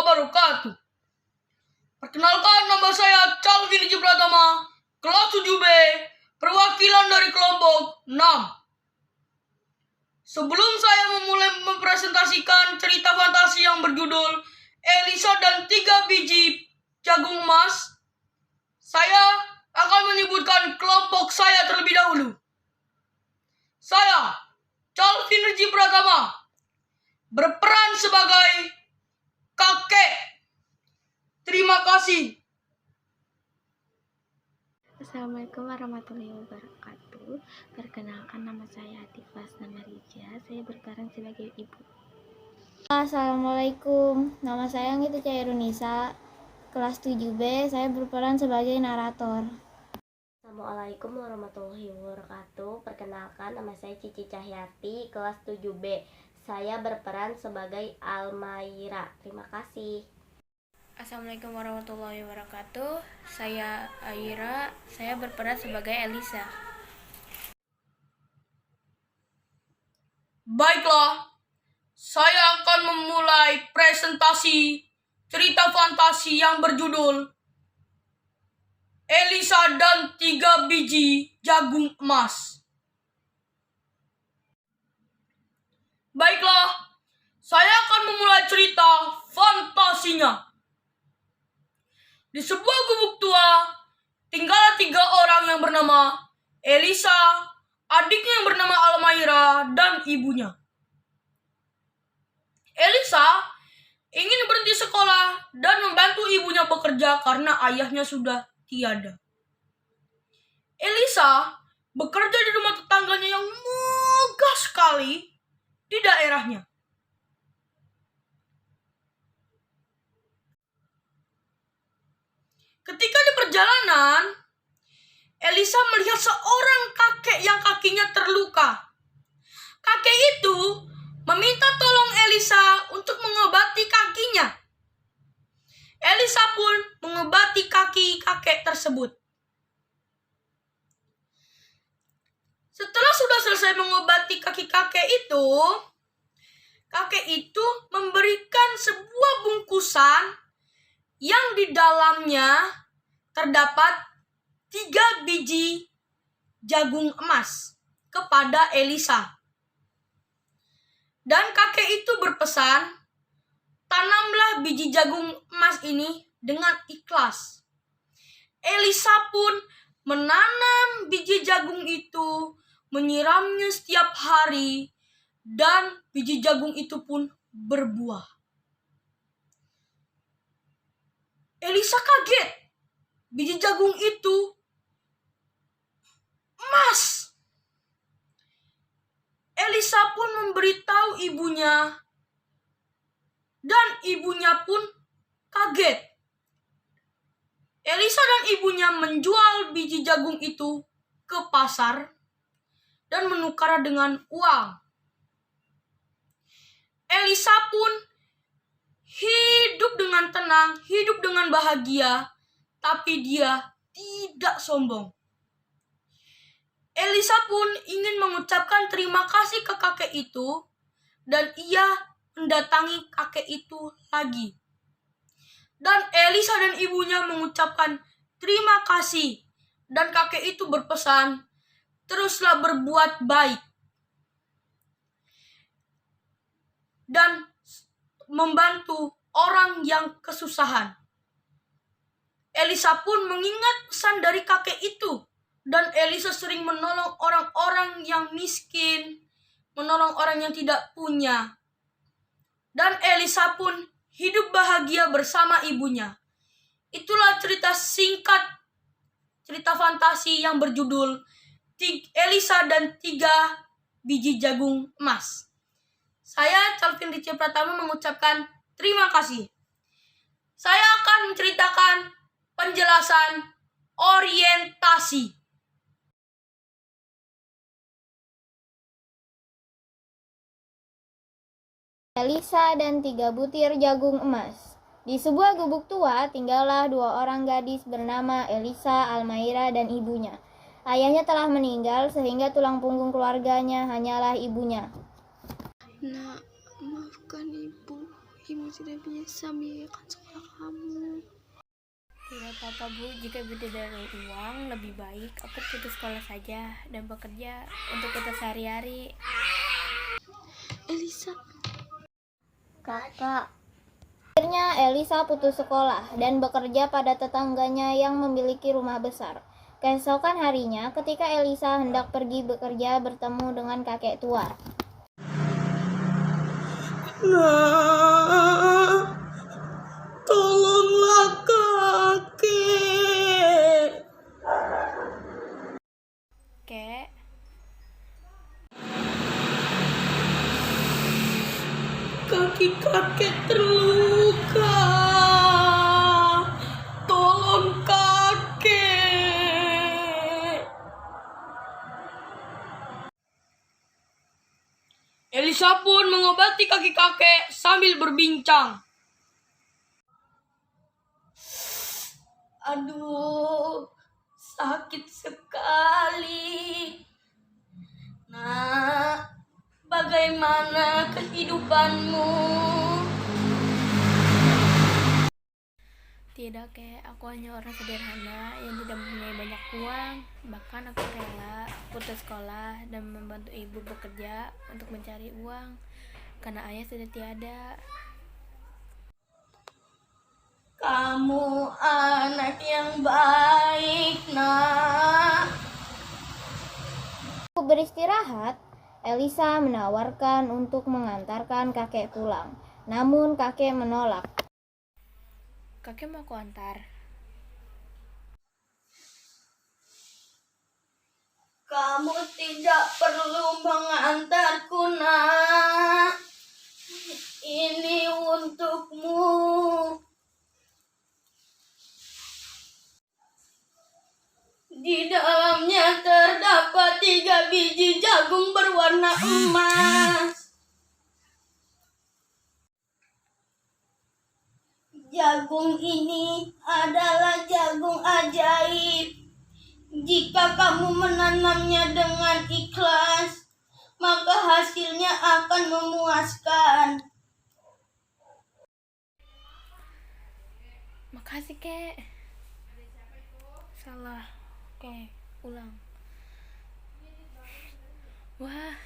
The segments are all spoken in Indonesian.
wabarakatuh. Perkenalkan, nama saya Calvin Iji Pratama, kelas 7B, perwakilan dari kelompok 6. Sebelum saya memulai mempresentasikan cerita fantasi yang berjudul Elisa dan 3 biji jagung emas, saya akan menyebutkan kelompok saya terlebih dahulu. Saya, Calvin Iji Pratama, berperan sebagai kakek. Terima kasih. Assalamualaikum warahmatullahi wabarakatuh. Perkenalkan, nama saya Atifas Namarija. Saya berperan sebagai ibu. Assalamualaikum, nama saya Ngiti Cairunisa, kelas 7B. Saya berperan sebagai narator. Assalamualaikum warahmatullahi wabarakatuh. Perkenalkan, nama saya Cici Cahyati, kelas 7B. Saya berperan sebagai Almaira. Terima kasih. Assalamualaikum warahmatullahi wabarakatuh. Saya Aira. Saya berperan sebagai Elisa. Baiklah, saya akan memulai presentasi cerita fantasi yang berjudul Elisa dan 3 biji jagung emas. Baiklah, saya akan memulai cerita fantasinya. Di sebuah gubuk tua, tinggallah 3 orang yang bernama Elisa, adiknya yang bernama Almaira, dan ibunya. Elisa ingin berhenti sekolah dan membantu ibunya bekerja karena ayahnya sudah tiada. Elisa bekerja di rumah tetangganya yang megah sekali di daerahnya. Ketika di perjalanan, Elisa melihat seorang kakek yang kakinya terluka. Kakek itu meminta tolong Elisa untuk mengobati kakinya. Elisa pun mengobati kaki kakek tersebut. Setelah sudah selesai mengobati kaki kakek itu memberikan sebuah bungkusan yang di dalamnya terdapat 3 biji jagung emas kepada Elisa. Dan kakek itu berpesan, tanamlah biji jagung emas ini dengan ikhlas. Elisa pun menanam biji jagung itu, menyiramnya setiap hari, dan biji jagung itu pun berbuah. Elisa kaget. Biji jagung itu emas. Elisa pun memberitahu ibunya, dan ibunya pun kaget. Elisa dan ibunya menjual biji jagung itu ke pasar dan menukar dengan uang. Elisa pun hidup dengan tenang, hidup dengan bahagia, tapi dia tidak sombong. Elisa pun ingin mengucapkan terima kasih ke kakek itu, dan ia mendatangi kakek itu lagi. Dan Elisa dan ibunya mengucapkan terima kasih, dan kakek itu berpesan, teruslah berbuat baik dan membantu orang yang kesusahan. Elisa pun mengingat pesan dari kakek itu, dan Elisa sering menolong orang-orang yang miskin, menolong orang yang tidak punya. Dan Elisa pun hidup bahagia bersama ibunya. Itulah cerita singkat, cerita fantasi yang berjudul Elisa dan 3 biji jagung emas. Saya, Calvin Iji Pratama, mengucapkan terima kasih. Saya akan menceritakan penjelasan orientasi. Elisa dan 3 butir jagung emas. Di sebuah gubuk tua tinggallah 2 orang gadis bernama Elisa, Almaira, dan ibunya. Ayahnya telah meninggal sehingga tulang punggung keluarganya hanyalah ibunya. Nak, maafkan ibu ibu tidak bisa membiayakan sekolah kamu. Tidak apa-apa Bu, jika ibu tidak ada uang, lebih baik aku putus sekolah saja dan bekerja untuk kita sehari-hari. Elisa, Kakak, Akhirnya Elisa putus sekolah dan bekerja pada tetangganya yang memiliki rumah besar. Keesokan harinya, ketika Elisa hendak pergi bekerja bertemu dengan kakek tua. Nah, tolonglah kakek. Kek, Kaki kakek terluka. Tolong kakek. Elisa pun mengobati kaki kakek sambil berbincang. Aduh, sakit sekali. Nah, bagaimana kehidupanmu? tidak Kek, aku hanya orang sederhana yang tidak mempunyai banyak uang. Bahkan aku rela putus sekolah dan membantu ibu bekerja untuk mencari uang karena ayah sudah tiada. Kamu anak yang baik, nak. Beristirahat, Elisa menawarkan untuk mengantarkan kakek pulang. Namun kakek menolak. Kakek mau aku antar. Kamu tidak perlu mengantarku, nak. Ini untukmu. Di dalamnya terdapat 3 biji jagung berwarna emas. Jagung ini adalah jagung ajaib. Jika kamu menanamnya dengan ikhlas, maka hasilnya akan memuaskan. Makasih Kek. Salah. Oke, ulang. Wah,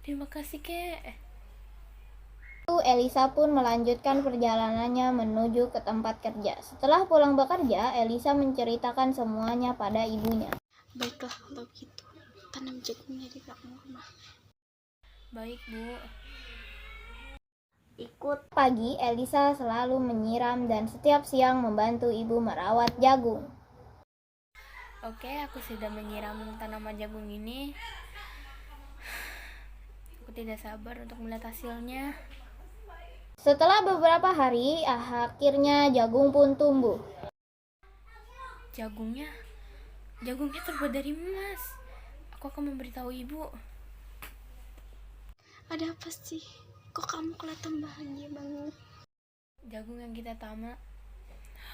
terima kasih Kek. Lalu Elisa pun melanjutkan perjalanannya menuju ke tempat kerja. Setelah pulang bekerja, Elisa menceritakan semuanya pada ibunya. baiklah kalau begitu. Tanam jagungnya di belakang rumah. Baik Bu. ikut. Pagi, Elisa selalu menyiram dan setiap siang membantu ibu merawat jagung. Oke, aku sudah menyiram tanaman jagung ini. Aku tidak sabar untuk melihat hasilnya. Setelah beberapa hari, akhirnya jagung pun tumbuh. Jagungnya terbuat dari emas. Aku akan memberitahu ibu. Ada apa sih? Kok kamu kelihatan bahagia banget? Jagung yang kita tanam.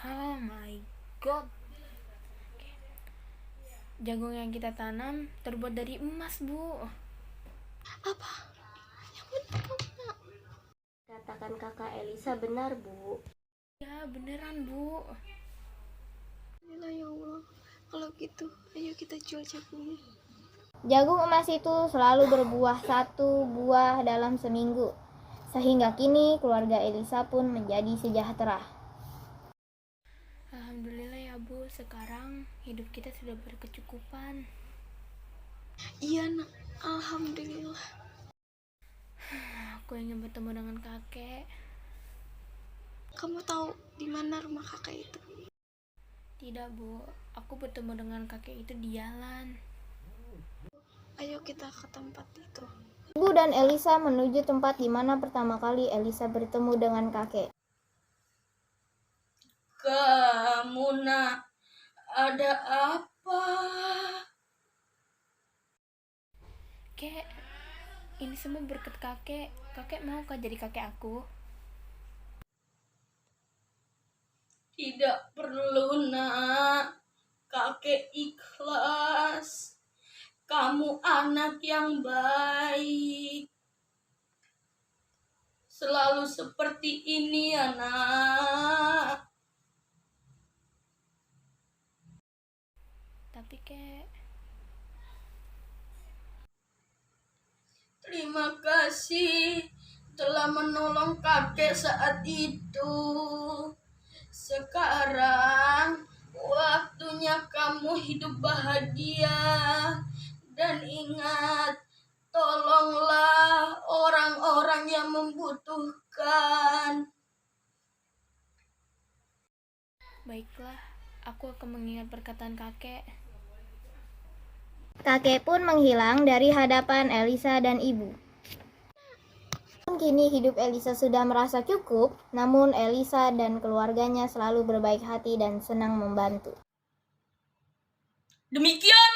Oh my god. Oke. Jagung yang kita tanam terbuat dari emas, Bu. Apa? Yang benar kamu, nak. Katakan kakak Elisa benar, Bu. Ya, beneran, Bu. Alhamdulillah ya Allah. Kalau gitu, ayo kita jual jagungnya. Jagung emas itu selalu berbuah 1 buah dalam seminggu. Sehingga kini keluarga Elisa pun menjadi sejahtera. Alhamdulillah ya, Bu. Sekarang hidup kita sudah berkecukupan. Iya, nak. Alhamdulillah. Aku ingin bertemu dengan kakek. Kamu tahu di mana rumah kakak itu? Tidak, Bu. Aku bertemu dengan kakek itu di jalan. Ayo kita ke tempat itu. Ibu dan Elisa menuju tempat di mana pertama kali Elisa bertemu dengan kakek. Kamu, nak, ada apa? Kek, ini semua berkat kakek. Kakek mau kah jadi kakek aku? Tidak perlu, nak. Kakek ikhlas. Kamu anak yang baik. selalu seperti ini ya nak. Tapi kek, Terima kasih telah menolong kakek saat itu. Sekarang waktunya kamu hidup bahagia. Dan ingat, tolonglah orang-orang yang membutuhkan. baiklah, aku akan mengingat perkataan kakek. Kakek pun menghilang dari hadapan Elisa dan ibu. Kini hidup Elisa sudah merasa cukup, namun Elisa dan keluarganya selalu berbaik hati dan senang membantu. Demikian